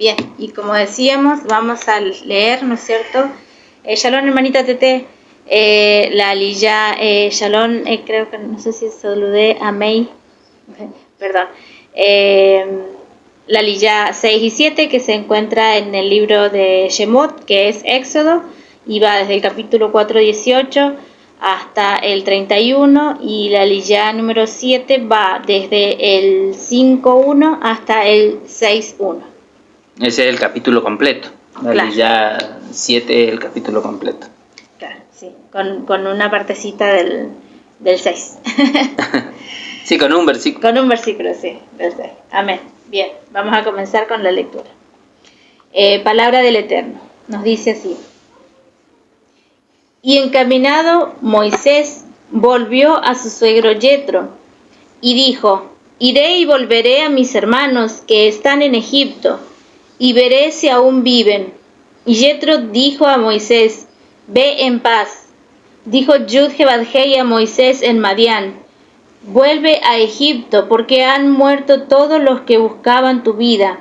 Bien, y como decíamos, vamos a leer, ¿no es cierto? Shalom, hermanita Tete, la Aliyá, Shalom, creo que no sé si saludé a May, perdón, la Aliyá 6 y 7 que se encuentra en el libro de Shemot, que es Éxodo, y va desde el capítulo 4:18 hasta el 31, y la Aliyá número 7 va desde el 5:1 hasta el 6:1. Ese es el capítulo completo. Claro. Ya 7 el capítulo completo. Claro, sí, con una partecita del 6. Sí, con un versículo. Con un versículo, sí, del 6. Amén. Bien, vamos a comenzar con la lectura. Palabra del Eterno. Nos dice así. Y encaminado Moisés volvió a su suegro Yetro y dijo: Iré y volveré a mis hermanos que están en Egipto, y veré si aún viven. Y Yetro dijo a Moisés: Ve en paz. Dijo Yud-Heh-Vad-Hei a Moisés en Madián: Vuelve a Egipto, porque han muerto todos los que buscaban tu vida.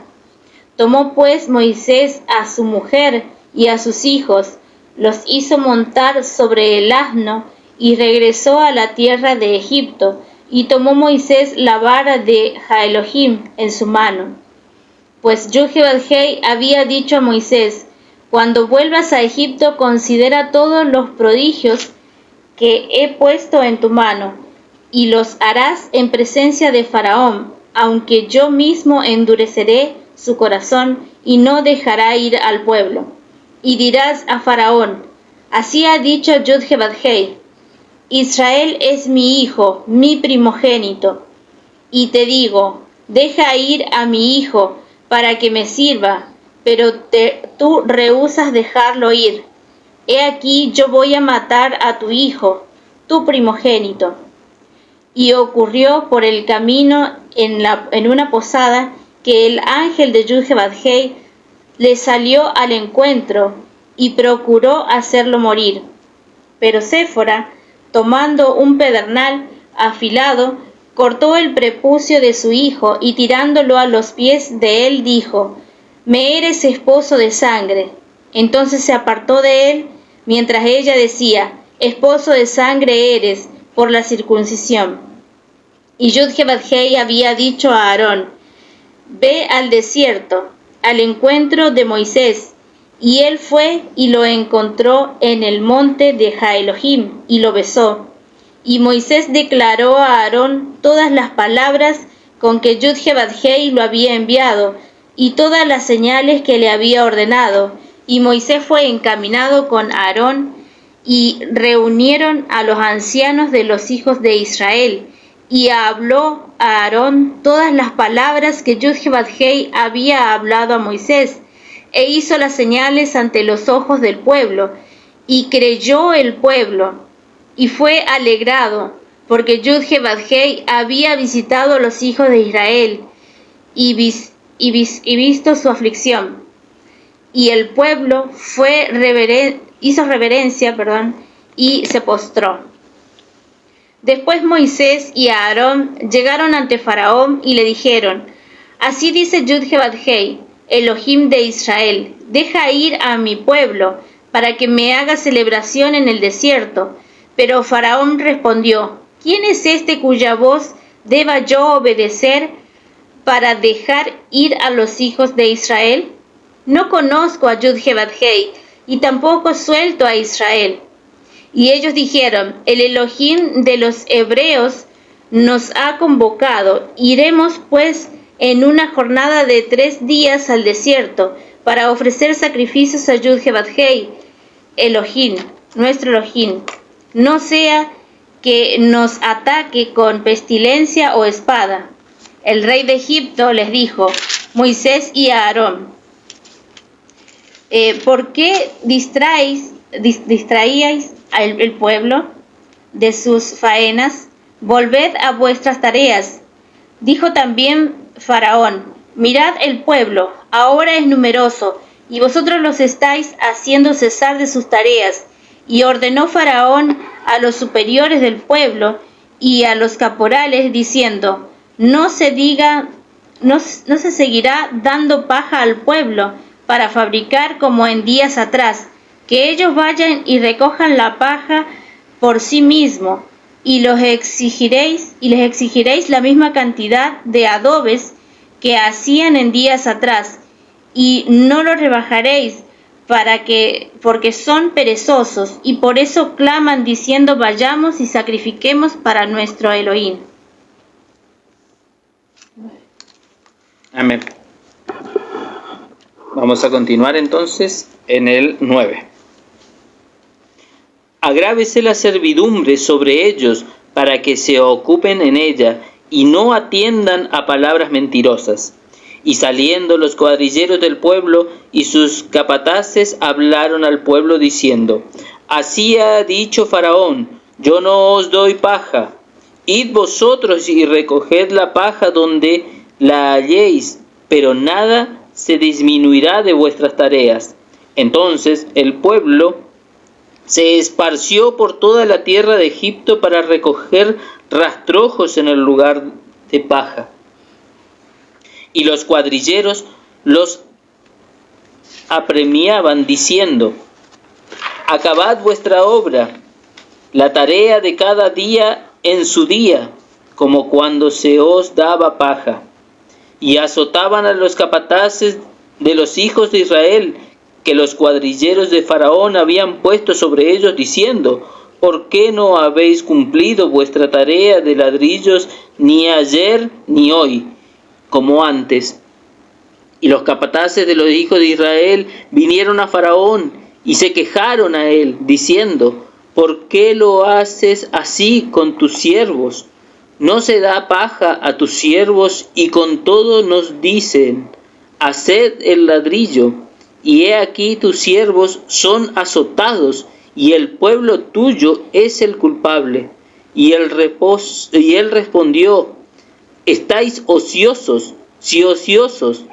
Tomó pues Moisés a su mujer y a sus hijos, los hizo montar sobre el asno, y regresó a la tierra de Egipto, y tomó Moisés la vara de Elohim en su mano. Pues Yud-Heh-Vad-Hei había dicho a Moisés: Cuando vuelvas a Egipto, considera todos los prodigios que he puesto en tu mano, y los harás en presencia de Faraón, aunque yo mismo endureceré su corazón y no dejará ir al pueblo. Y dirás a Faraón: Así ha dicho Yud-Heh-Vad-Hei: Israel es mi hijo, mi primogénito. Y te digo: deja ir a mi hijo para que me sirva, pero tú rehusas dejarlo ir. He aquí yo voy a matar a tu hijo, tu primogénito. Y ocurrió por el camino en una posada que el ángel de Yud-Heh-Vad-Hei le salió al encuentro y procuró hacerlo morir. Pero Séfora, tomando un pedernal afilado, cortó el prepucio de su hijo y tirándolo a los pies de él dijo: Me eres esposo de sangre. Entonces se apartó de él, mientras ella decía: Esposo de sangre eres por la circuncisión. Y Yud-Heh-Vad-Hei había dicho a Aarón: Ve al desierto, al encuentro de Moisés. Y él fue y lo encontró en el monte de Elohim y lo besó. Y Moisés declaró a Aarón todas las palabras con que Yud-Heh-Vad-Hei lo había enviado, y todas las señales que le había ordenado. Y Moisés fue encaminado con Aarón, y reunieron a los ancianos de los hijos de Israel, y habló a Aarón todas las palabras que Yud-Heh-Vad-Hei había hablado a Moisés, e hizo las señales ante los ojos del pueblo, y creyó el pueblo, y fue alegrado, porque Yud-Heh-Vad-Hei había visitado a los hijos de Israel, y visto su aflicción. Y el pueblo hizo reverencia, y se postró. Después Moisés y Aarón llegaron ante Faraón y le dijeron: Así dice Yud-Heh-Vad-Hei, Elohim de Israel: Deja ir a mi pueblo, para que me haga celebración en el desierto. Pero Faraón respondió: ¿Quién es este cuya voz deba yo obedecer para dejar ir a los hijos de Israel? No conozco a Yud-Heh-Vad-Hei, y tampoco suelto a Israel. Y ellos dijeron: El Elohim de los hebreos nos ha convocado. Iremos pues en una jornada de 3 días al desierto para ofrecer sacrificios a Yud-Heh-Vad-Hei, Elohim, nuestro Elohim. No sea que nos ataque con pestilencia o espada. El rey de Egipto les dijo: Moisés y Aarón, ¿por qué distraíais al pueblo de sus faenas? Volved a vuestras tareas. Dijo también Faraón: Mirad el pueblo, ahora es numeroso, y vosotros los estáis haciendo cesar de sus tareas. Y ordenó Faraón a los superiores del pueblo y a los caporales, diciendo: No se diga no se seguirá dando paja al pueblo para fabricar como en días atrás, que ellos vayan y recojan la paja por sí mismos, y les exigiréis la misma cantidad de adobes que hacían en días atrás, y no lo rebajaréis, porque son perezosos, y por eso claman diciendo: vayamos y sacrifiquemos para nuestro Elohim. Amén. Vamos a continuar entonces en el 9. Agrávese la servidumbre sobre ellos para que se ocupen en ella y no atiendan a palabras mentirosas. Y saliendo los cuadrilleros del pueblo y sus capataces hablaron al pueblo diciendo: así ha dicho Faraón: yo no os doy paja. Id vosotros y recoged la paja donde la halléis, pero nada se disminuirá de vuestras tareas. Entonces el pueblo se esparció por toda la tierra de Egipto para recoger rastrojos en el lugar de paja. Y los cuadrilleros los apremiaban diciendo: acabad vuestra obra, la tarea de cada día en su día, como cuando se os daba paja. Y azotaban a los capataces de los hijos de Israel, que los cuadrilleros de Faraón habían puesto sobre ellos, diciendo: ¿por qué no habéis cumplido vuestra tarea de ladrillos ni ayer ni hoy, como antes? Y los capataces de los hijos de Israel vinieron a Faraón y se quejaron a él, diciendo: ¿por qué lo haces así con tus siervos? No se da paja a tus siervos, y con todo nos dicen: haced el ladrillo. Y he aquí tus siervos son azotados, y el pueblo tuyo es el culpable. Y él respondió: estáis ociosos, sí ociosos,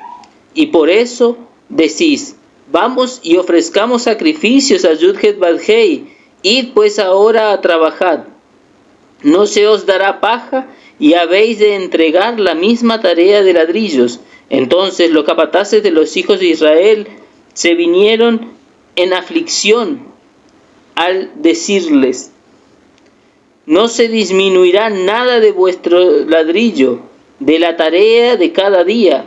y por eso decís: vamos y ofrezcamos sacrificios a Yud-Het-Bat-Hei. Id pues ahora a trabajar. No se os dará paja, y habéis de entregar la misma tarea de ladrillos. Entonces los capataces de los hijos de Israel se vinieron en aflicción al decirles: no se disminuirá nada de vuestro ladrillo, de la tarea de cada día.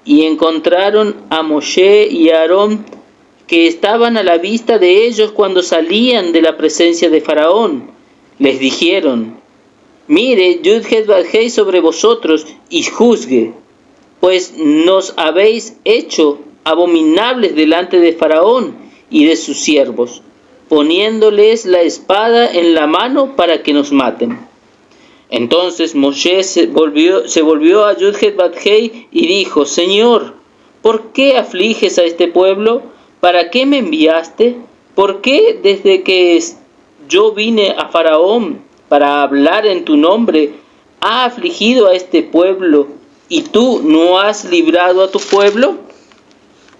Y encontraron a Moshe y a Aarón, que estaban a la vista de ellos cuando salían de la presencia de Faraón. Les dijeron: mire Yud-Het-Bat-Hei sobre vosotros y juzgue, pues nos habéis hecho abominables delante de Faraón y de sus siervos, poniéndoles la espada en la mano para que nos maten. Entonces Moshe se volvió a Yud-Het-Bat-Hei y dijo: Señor, ¿por qué afliges a este pueblo? ¿Para qué me enviaste? ¿Por qué desde que yo vine a Faraón para hablar en tu nombre, ha afligido a este pueblo, y tú no has librado a tu pueblo?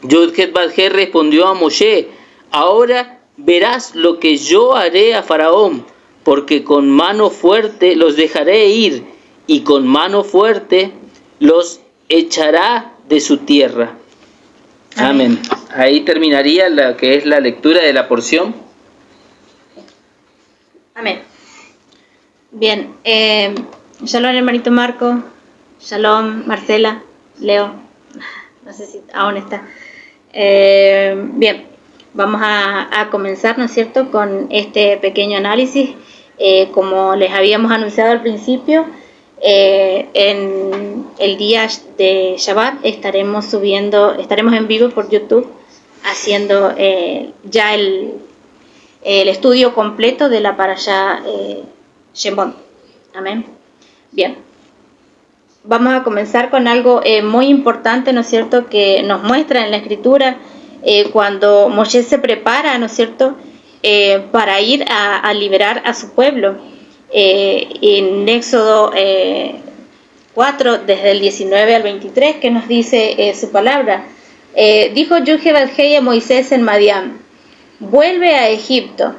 Yud-Het-Bat-Hei respondió a Moshe: ahora verás lo que yo haré a Faraón, porque con mano fuerte los dejaré ir, y con mano fuerte los echará de su tierra. Amén. Ahí terminaría la que es la lectura de la porción. Amén. Bien, shalom hermanito Marco, shalom Marcela, Leo, no sé si aún está. Bien, vamos a comenzar, ¿no es cierto?, con este pequeño análisis. Como les habíamos anunciado al principio, en el día de Shabbat estaremos en vivo por YouTube, haciendo ya el estudio completo de la parashá Shemot. Amén. Bien. Vamos a comenzar con algo muy importante, ¿no es cierto?, que nos muestra en la Escritura cuando Moshe se prepara, ¿no es cierto?, para ir a liberar a su pueblo. En Éxodo 4, desde el 19 al 23, que nos dice su palabra. Dijo Yud-Het-Bat-Hei a Moisés en Madián: vuelve a Egipto,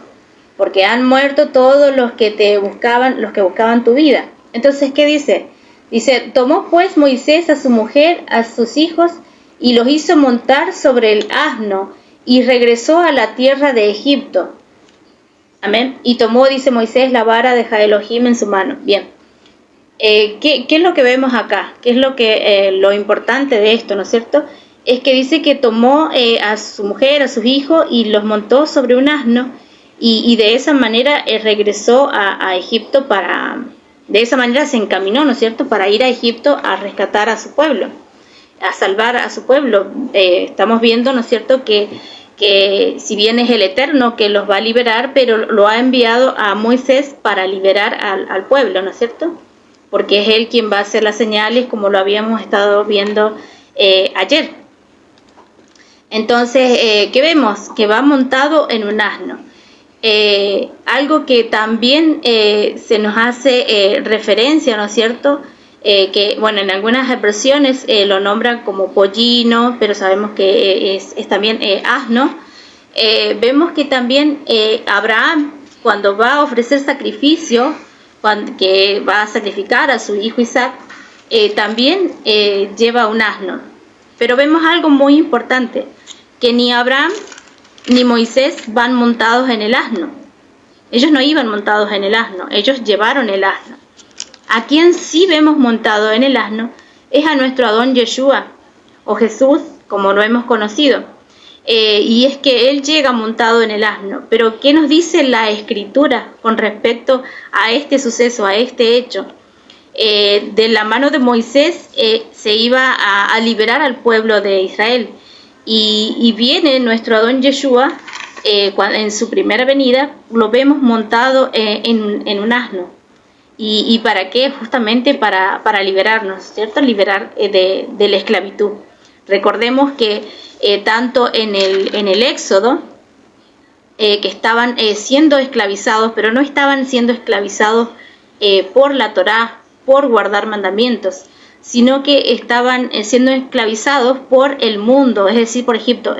porque han muerto todos los que buscaban tu vida. Entonces, ¿qué dice? Dice, tomó pues Moisés a su mujer, a sus hijos, y los hizo montar sobre el asno, y regresó a la tierra de Egipto. Amén. Y tomó, dice Moisés, la vara de Elohim en su mano. Bien. ¿Qué es lo que vemos acá? ¿Qué es lo importante de esto, ¿no es cierto? Es que dice que tomó a su mujer, a sus hijos, y los montó sobre un asno, y de esa manera regresó a Egipto de esa manera se encaminó, ¿no es cierto?, para ir a Egipto a rescatar a su pueblo, a salvar a su pueblo. Estamos viendo, ¿no es cierto?, que si bien es el Eterno que los va a liberar, pero lo ha enviado a Moisés para liberar al pueblo, ¿no es cierto?, porque es él quien va a hacer las señales, como lo habíamos estado viendo ayer. Entonces, ¿qué vemos? Que va montado en un asno. Algo que también se nos hace referencia, ¿no es cierto?, que, bueno, en algunas versiones lo nombran como pollino, pero sabemos que es también asno. Vemos que también Abraham, cuando va a ofrecer sacrificio, que va a sacrificar a su hijo Isaac, también lleva un asno. Pero vemos algo muy importante, que ni Abraham ni Moisés van montados en el asno. Ellos no iban montados en el asno, ellos llevaron el asno. A quien sí vemos montado en el asno es a nuestro Adón Yeshua, o Jesús, como lo hemos conocido. Y es que él llega montado en el asno. Pero ¿qué nos dice la Escritura con respecto a este suceso, a este hecho? De la mano de Moisés se iba a liberar al pueblo de Israel. Y viene nuestro Adón Yeshua, en su primera venida, lo vemos montado en un asno. ¿Y para qué? Justamente para liberarnos, ¿cierto? Liberar de la esclavitud. Recordemos que tanto en el Éxodo, que estaban siendo esclavizados, pero no estaban siendo esclavizados por la Torá, por guardar mandamientos, sino que estaban siendo esclavizados por el mundo, es decir, por Egipto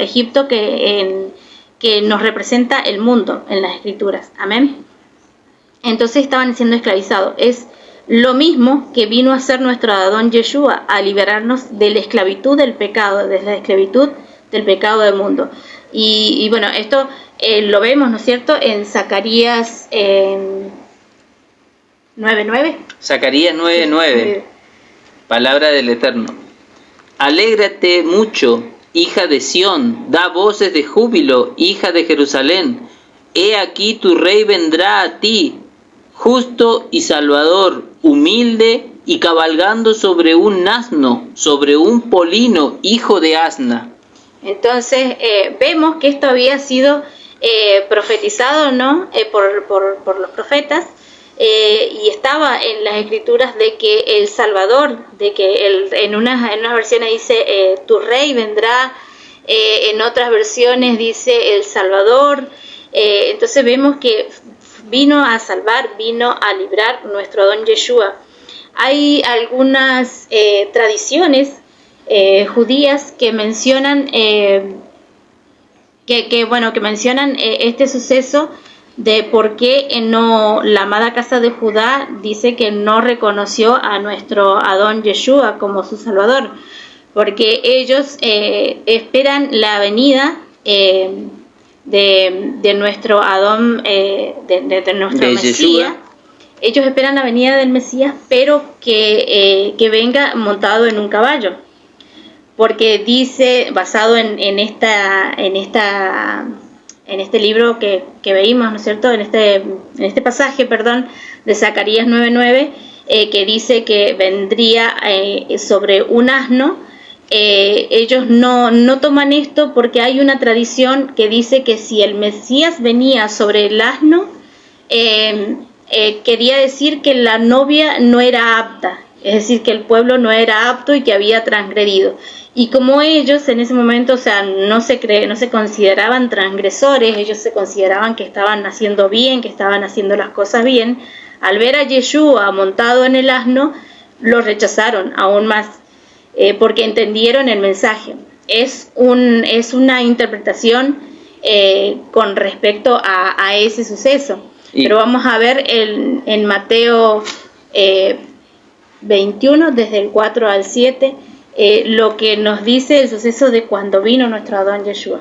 que nos representa el mundo en las Escrituras. Amén. Entonces estaban siendo esclavizados. Es lo mismo que vino a hacer nuestro Adón Yeshua, a liberarnos de la esclavitud del pecado, de la esclavitud del pecado del mundo. Y bueno, esto lo vemos, ¿no es cierto?, en Zacarías 9:9. Zacarías 9:9. Palabra del Eterno. Alégrate mucho, hija de Sión, da voces de júbilo, hija de Jerusalén. He aquí tu rey vendrá a ti, justo y salvador, humilde y cabalgando sobre un asno, sobre un polino, hijo de asna. Entonces vemos que esto había sido profetizado, ¿no?, por los profetas. Y estaba en las Escrituras de que el Salvador, de que en unas versiones dice tu rey vendrá, en otras versiones dice el Salvador. Entonces vemos que vino a salvar, vino a librar nuestro Adón Yeshua. Hay algunas tradiciones judías que mencionan que mencionan este suceso de por qué la amada casa de Judá dice que no reconoció a nuestro Adón Yeshua como su Salvador, porque ellos esperan la venida de nuestro Adón, de nuestro Mesías. Ellos esperan la venida del Mesías, pero que venga montado en un caballo, porque dice, basado en este libro que veímos, ¿no es cierto?, en este pasaje, de Zacarías 9:9, que dice que vendría sobre un asno. Ellos no toman esto porque hay una tradición que dice que si el Mesías venía sobre el asno, quería decir que la novia no era apta, es decir, que el pueblo no era apto y que había transgredido. Y como ellos en ese momento, no se consideraban transgresores, ellos se consideraban que estaban haciendo bien, que estaban haciendo las cosas bien, al ver a Yeshua montado en el asno, lo rechazaron aún más, porque entendieron el mensaje. Es una interpretación con respecto a ese suceso. Pero vamos a ver en Mateo 21, desde el 4 al 7, lo que nos dice el suceso de cuando vino nuestro Adón Yeshua.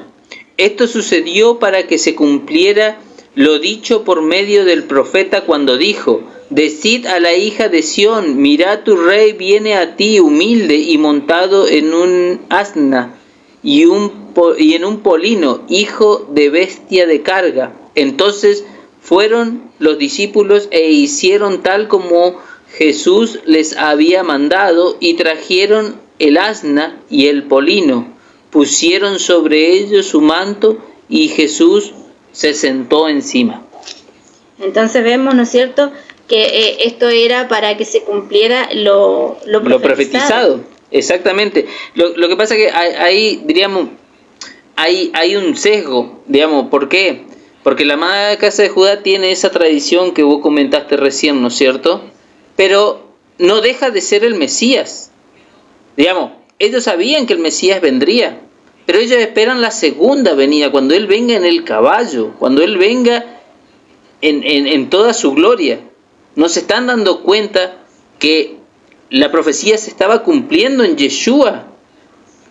Esto sucedió para que se cumpliera lo dicho por medio del profeta cuando dijo: Decid a la hija de Sión, mirá, tu rey viene a ti humilde y montado en un asna y en un polino, hijo de bestia de carga. Entonces fueron los discípulos e hicieron tal como Jesús les había mandado, y trajeron el asna y el polino, pusieron sobre ellos su manto, y Jesús se sentó encima. Entonces vemos, ¿no es cierto?, que esto era para que se cumpliera lo profetizado. Exactamente. Lo que pasa es que ahí, diríamos, hay un sesgo, digamos. ¿Por qué? Porque la amada casa de Judá tiene esa tradición que vos comentaste recién, ¿no es cierto? Pero no deja de ser el Mesías. Digamos, ellos sabían que el Mesías vendría, pero ellos esperan la segunda venida, cuando Él venga en el caballo, cuando Él venga en toda su gloria. No se están dando cuenta que la profecía se estaba cumpliendo en Yeshua.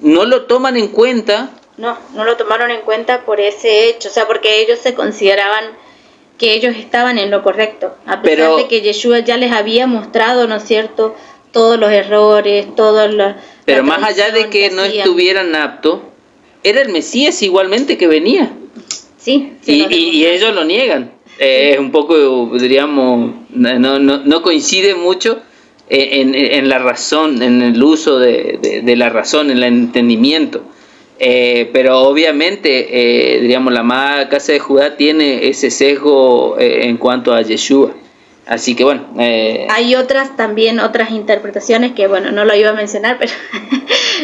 No lo toman en cuenta. No lo tomaron en cuenta por ese hecho, o sea, porque ellos se consideraban que ellos estaban en lo correcto, a pesar de que Yeshua ya les había mostrado, ¿no es cierto?, todos los errores, todos los... Pero más allá de que no estuvieran aptos, era el Mesías igualmente que venía. Sí. Y ellos lo niegan. Es un poco, diríamos, no coincide mucho en la razón, en el uso de la razón, en el entendimiento. Pero obviamente, diríamos, la amada casa de Judá tiene ese sesgo en cuanto a Yeshua. Así que bueno. Hay otras interpretaciones que, bueno, no lo iba a mencionar, pero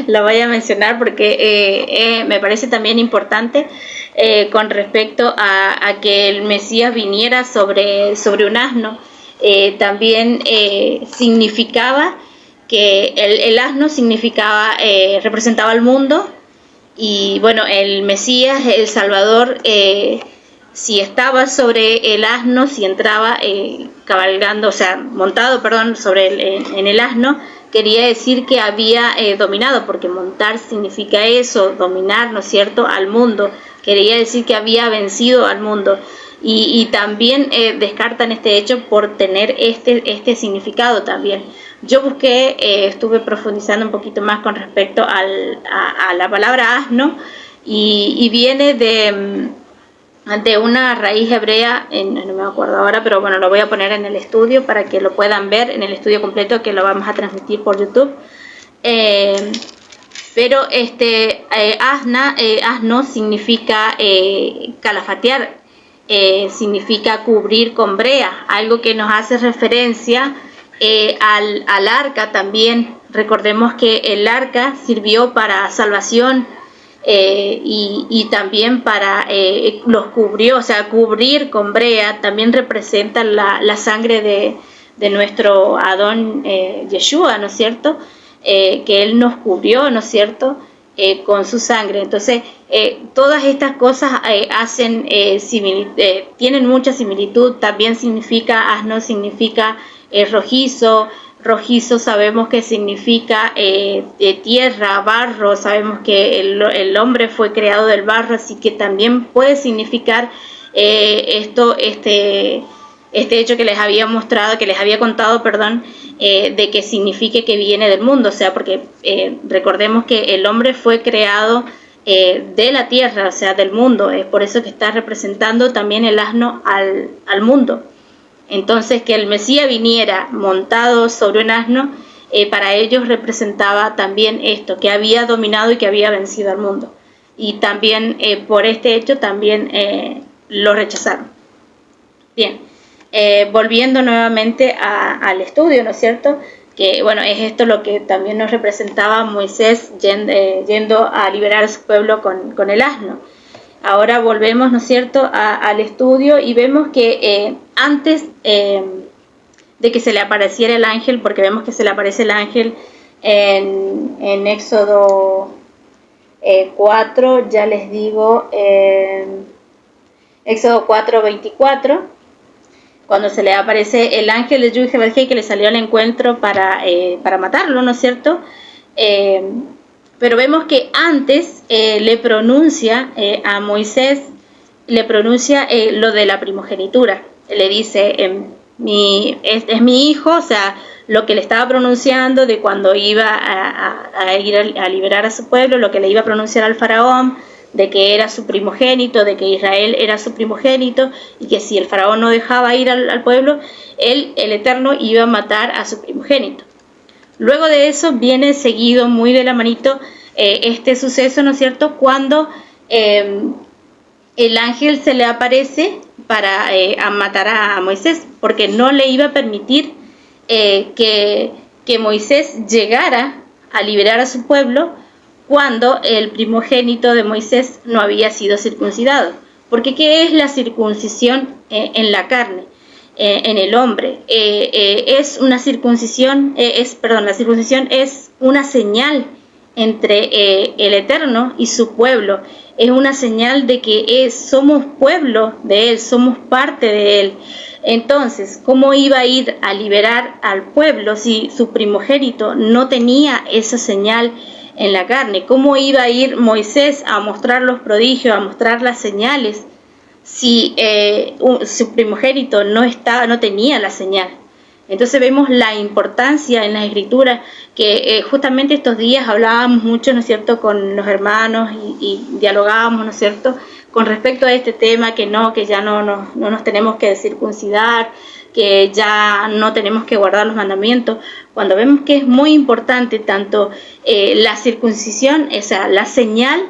lo voy a mencionar porque me parece también importante con respecto a que el Mesías viniera sobre un asno. También significaba que el asno representaba al mundo, y bueno, el Mesías, el Salvador, si estaba sobre el asno, si entraba cabalgando, o sea, montado, en el asno, quería decir que había dominado, porque montar significa eso, dominar, ¿no es cierto?, al mundo. Quería decir que había vencido al mundo. Y también descartan este hecho por tener este significado también. Yo busqué, estuve profundizando un poquito más con respecto a la palabra asno, y viene de una raíz hebrea, no me acuerdo ahora, pero bueno, lo voy a poner en el estudio para que lo puedan ver, en el estudio completo que lo vamos a transmitir por YouTube. Pero asno significa calafatear, significa cubrir con brea, algo que nos hace referencia al arca también. Recordemos que el arca sirvió para salvación, y también los cubrió, o sea, cubrir con brea también representa la sangre de nuestro Adón Yeshua, ¿no es cierto?, que Él nos cubrió, ¿no es cierto?, con su sangre. Entonces, todas estas cosas tienen mucha similitud. También asno significa rojizo. Rojizo sabemos que significa tierra, barro. Sabemos que el hombre fue creado del barro, así que también puede significar este hecho que les había contado, de que signifique que viene del mundo. O sea, porque recordemos que el hombre fue creado de la tierra, o sea, del mundo. Es por eso que está representando también el asno al mundo. Entonces, que el Mesías viniera montado sobre un asno, para ellos representaba también esto, que había dominado y que había vencido al mundo. Y también por este hecho también lo rechazaron. Bien, volviendo nuevamente al estudio, ¿no es cierto?, que bueno, es esto lo que también nos representaba Moisés yendo a liberar a su pueblo con el asno. Ahora volvemos, ¿no es cierto?, al estudio, y vemos que antes de que se le apareciera el ángel, porque vemos que se le aparece el ángel en Éxodo 4, ya les digo, Éxodo 4:24, cuando se le aparece el ángel de Yud-Heh-Vav-Heh que le salió al encuentro para matarlo, ¿no es cierto? Pero vemos que antes le pronuncia a Moisés, le pronuncia lo de la primogenitura. Le dice, es mi hijo, o sea, lo que le estaba pronunciando de cuando iba a ir a liberar a su pueblo, lo que le iba a pronunciar al faraón, de que era su primogénito, de que Israel era su primogénito, y que si el faraón no dejaba ir al pueblo, el Eterno iba a matar a su primogénito. Luego de eso viene seguido muy de la manito este suceso, ¿no es cierto?, cuando el ángel se le aparece para matar a Moisés, porque no le iba a permitir que Moisés llegara a liberar a su pueblo cuando el primogénito de Moisés no había sido circuncidado. Porque ¿qué es la circuncisión en la carne? En el hombre. Es una circuncisión, la circuncisión es una señal entre el Eterno y su pueblo. Es una señal de que somos pueblo de Él, somos parte de Él. Entonces, ¿cómo iba a ir a liberar al pueblo si su primogénito no tenía esa señal en la carne? ¿Cómo iba a ir Moisés a mostrar los prodigios, a mostrar las señales, si su primogénito no tenía la señal? Entonces vemos la importancia en las escrituras, que justamente estos días hablábamos mucho, ¿no es cierto?, con los hermanos y dialogábamos, ¿no es cierto?, con respecto a este tema, que ya no nos tenemos que circuncidar, que ya no tenemos que guardar los mandamientos, cuando vemos que es muy importante tanto la circuncisión, o sea, la señal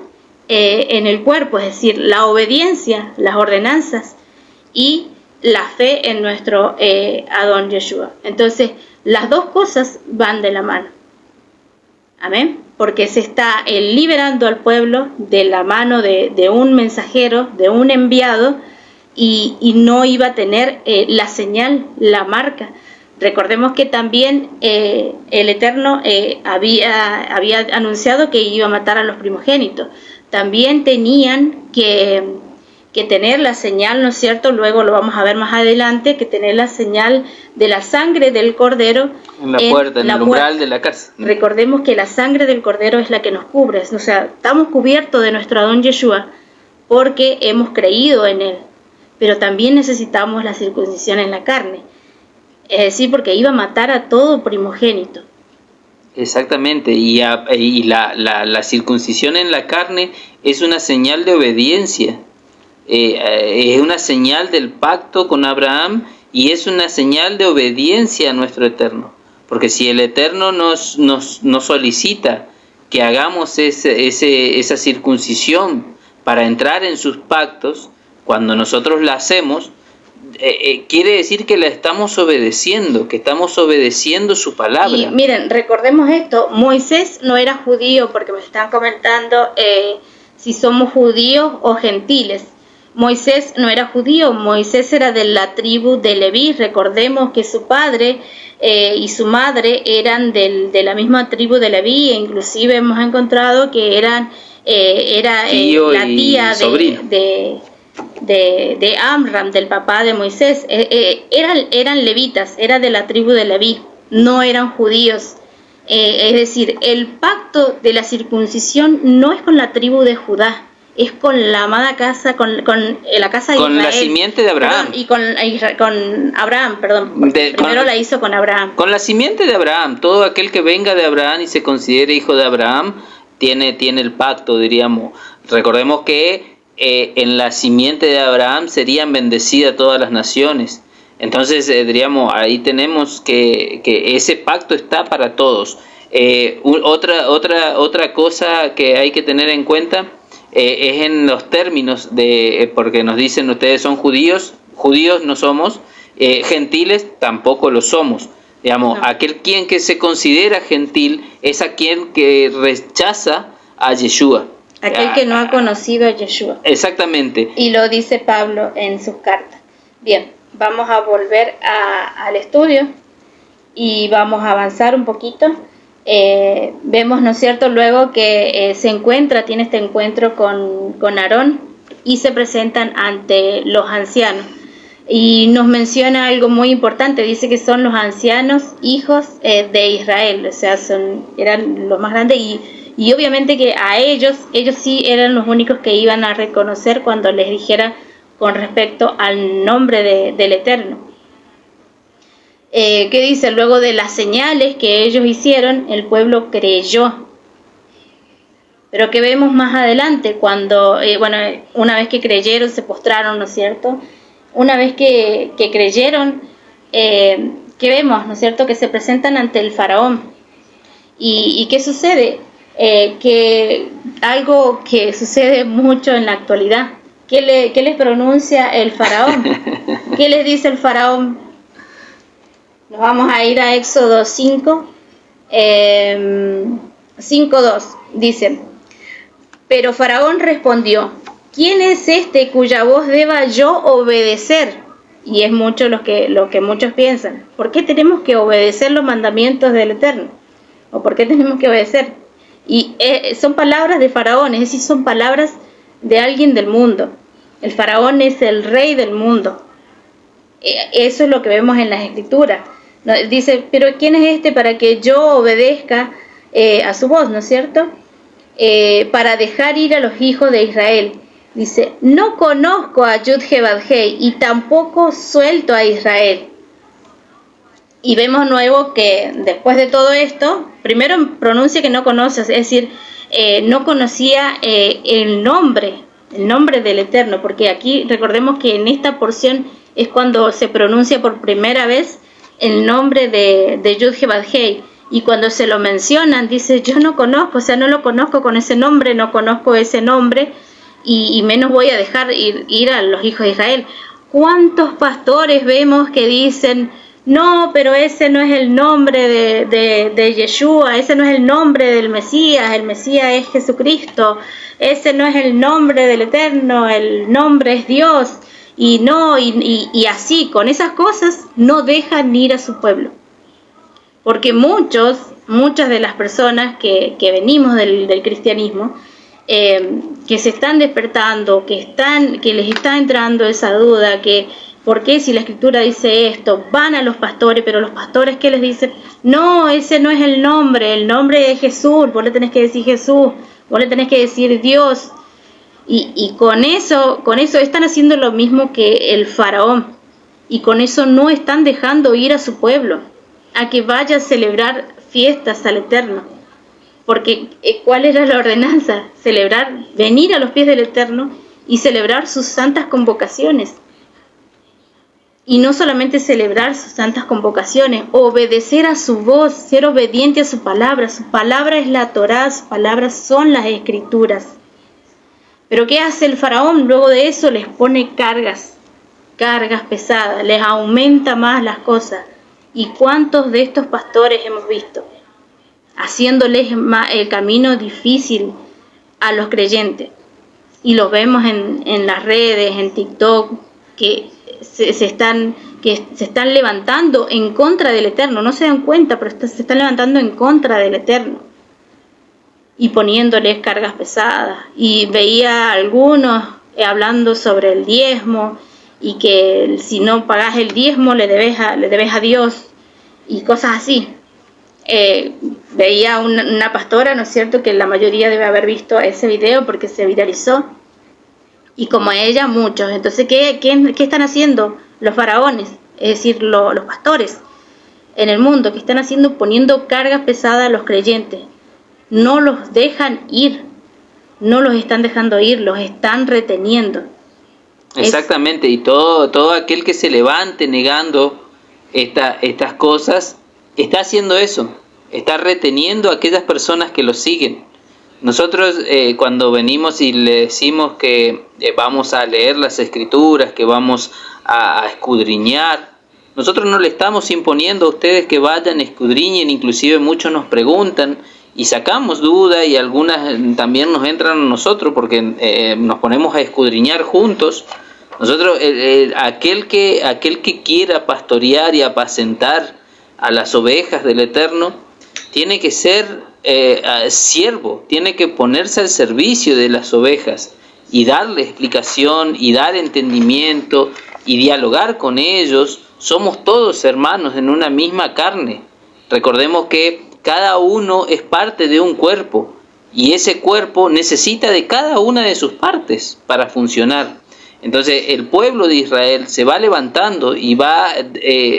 en el cuerpo, es decir, la obediencia, las ordenanzas y la fe en nuestro Adón Yeshua. Entonces, las dos cosas van de la mano. Amén. Porque se está liberando al pueblo de la mano de un mensajero, de un enviado, y no iba a tener la señal, la marca. Recordemos que también el Eterno había anunciado que iba a matar a los primogénitos. También tenían que tener la señal, ¿no es cierto? Luego lo vamos a ver más adelante, que tener la señal de la sangre del cordero en la puerta, en el umbral de la casa. Recordemos que la sangre del cordero es la que nos cubre, o sea, estamos cubiertos de nuestro Adón Yeshua porque hemos creído en él, pero también necesitamos la circuncisión en la carne, es decir, porque iba a matar a todo primogénito. Exactamente, y la circuncisión en la carne es una señal de obediencia. Es una señal del pacto con Abraham y es una señal de obediencia a nuestro Eterno, porque si el Eterno nos solicita que hagamos esa circuncisión para entrar en sus pactos, cuando nosotros la hacemos, quiere decir que la estamos obedeciendo, que estamos obedeciendo su palabra. Y miren, recordemos esto, Moisés no era judío, porque me están comentando si somos judíos o gentiles. Moisés no era judío, Moisés era de la tribu de Leví. Recordemos que su padre y su madre eran de la misma tribu de Leví, e inclusive hemos encontrado que era la tía de Amram, del papá de Moisés. Eran levitas, era de la tribu de Leví, no eran judíos. Es decir, el pacto de la circuncisión no es con la tribu de Judá, es con la amada casa, con la casa de Israel. Con la simiente de Abraham. Perdón, y con Abraham, perdón. Primero la hizo con Abraham. Con la simiente de Abraham. Todo aquel que venga de Abraham y se considere hijo de Abraham, tiene el pacto, diríamos. Recordemos que en la simiente de Abraham serían bendecidas todas las naciones. Entonces, diríamos, ahí tenemos que ese pacto está para todos. Otra cosa que hay que tener en cuenta es en los términos porque nos dicen ustedes son judíos no somos, gentiles tampoco lo somos. Digamos, no. Quien que se considera gentil es aquel que rechaza a Yeshua. Aquel que no ha conocido a Yeshua. Exactamente. Y lo dice Pablo en sus cartas. Bien, vamos a volver al estudio y vamos a avanzar un poquito. Vemos, ¿no es cierto?, luego que tiene este encuentro con Aarón y se presentan ante los ancianos. Y nos menciona algo muy importante, dice que son los ancianos hijos de Israel, o sea, eran los más grandes y obviamente que a ellos sí eran los únicos que iban a reconocer cuando les dijera con respecto al nombre del Eterno. ¿Qué dice? Luego de las señales que ellos hicieron, el pueblo creyó. Pero que vemos más adelante, cuando, una vez que creyeron, se postraron, ¿no es cierto? Una vez que creyeron, ¿qué vemos, ¿no es cierto? Que se presentan ante el faraón. ¿Y qué sucede? Que algo que sucede mucho en la actualidad. ¿Qué les pronuncia el faraón? ¿Qué les dice el faraón? Nos vamos a ir a Éxodo 5, 5:2. Dice: pero Faraón respondió: ¿quién es este cuya voz deba yo obedecer? Y es mucho lo que muchos piensan. ¿Por qué tenemos que obedecer los mandamientos del Eterno? ¿O por qué tenemos que obedecer? Y son palabras de Faraón, es decir, son palabras de alguien del mundo. El Faraón es el rey del mundo. Eso es lo que vemos en las Escrituras. Dice, pero ¿quién es este para que yo obedezca a su voz, ¿no es cierto? Para dejar ir a los hijos de Israel. Dice, no conozco a Yud-Heh-Vav-Heh y tampoco suelto a Israel. Y vemos nuevo que después de todo esto, primero pronuncia que no conoce, es decir, no conocía el nombre del Eterno, porque aquí recordemos que en esta porción es cuando se pronuncia por primera vez el nombre de Yud-Heh-Vav-Heh. Y cuando se lo mencionan, dice, yo no conozco, o sea, no lo conozco con ese nombre, no conozco ese nombre, y menos voy a dejar ir a los hijos de Israel. ¿Cuántos pastores vemos que dicen, no, pero ese no es el nombre de Yeshua, ese no es el nombre del Mesías, el Mesías es Jesucristo, ese no es el nombre del Eterno, el nombre es Dios, y así, con esas cosas, no dejan ir a su pueblo? Porque muchas de las personas que venimos del cristianismo, que se están despertando, que les está entrando esa duda, que ¿por qué si la Escritura dice esto? Van a los pastores, pero los pastores, ¿qué les dicen? No, ese no es el nombre es Jesús, vos le tenés que decir Jesús, vos le tenés que decir Dios. Y con eso están haciendo lo mismo que el faraón, y con eso no están dejando ir a su pueblo a que vaya a celebrar fiestas al Eterno. Porque ¿cuál era la ordenanza? Venir a los pies del Eterno y celebrar sus santas convocaciones. Y no solamente celebrar sus santas convocaciones, obedecer a su voz, ser obediente a su palabra. Su palabra es la Torá, sus palabras son las Escrituras. Pero ¿qué hace el faraón? Luego de eso les pone cargas pesadas, les aumenta más las cosas. ¿Y cuántos de estos pastores hemos visto haciéndoles el camino difícil a los creyentes? Y los vemos en las redes, en TikTok, que se están levantando en contra del Eterno. No se dan cuenta, pero se están levantando en contra del Eterno y poniéndoles cargas pesadas. Y veía a algunos hablando sobre el diezmo, y que si no pagas el diezmo le debes a Dios, y cosas así. Veía una pastora, ¿no es cierto?, que la mayoría debe haber visto ese video porque se viralizó, y como ella, muchos. Entonces, ¿qué están haciendo los faraones? Es decir, los pastores en el mundo, que están haciendo, poniendo cargas pesadas a los creyentes. No los dejan ir, no los están dejando ir, los están reteniendo. Exactamente, y todo aquel que se levante negando estas cosas, está haciendo eso, está reteniendo a aquellas personas que lo siguen. Nosotros cuando venimos y le decimos que vamos a leer las Escrituras, que vamos a escudriñar, nosotros no le estamos imponiendo a ustedes que vayan, escudriñen. Inclusive muchos nos preguntan y sacamos dudas, y algunas también nos entran a nosotros porque nos ponemos a escudriñar juntos. Nosotros, aquel que quiera pastorear y apacentar a las ovejas del Eterno, tiene que ser siervo, tiene que ponerse al servicio de las ovejas y darle explicación y dar entendimiento y dialogar con ellos. Somos todos hermanos en una misma carne. Recordemos que cada uno es parte de un cuerpo y ese cuerpo necesita de cada una de sus partes para funcionar. Entonces el pueblo de Israel se va levantando y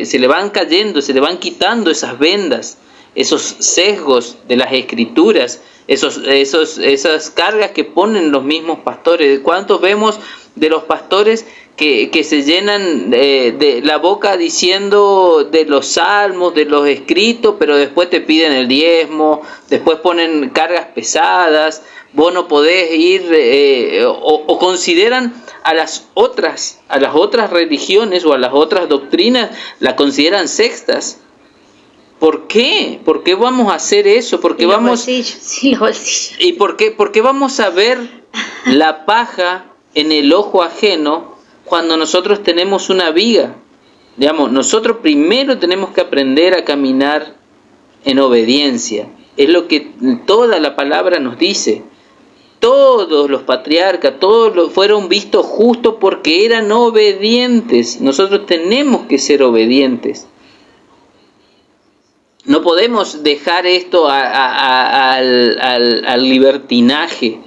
se le van cayendo, se le van quitando esas vendas, esos sesgos de las escrituras, esas cargas que ponen los mismos pastores. ¿Cuántos vemos de los pastores que se llenan de la boca diciendo de los salmos, de los escritos, pero después te piden el diezmo, después ponen cargas pesadas, vos no podés ir, o consideran a las otras religiones o a las otras doctrinas, la consideran sextas? ¿Por qué? ¿Por qué vamos a hacer eso? ¿Por qué vamos, los bolsillos. ¿Y por qué vamos a ver la paja en el ojo ajeno cuando nosotros tenemos una viga? Digamos, nosotros primero tenemos que aprender a caminar en obediencia. Es lo que toda la palabra nos dice. Todos los patriarcas, fueron vistos justos porque eran obedientes. Nosotros tenemos que ser obedientes. No podemos dejar esto al libertinaje.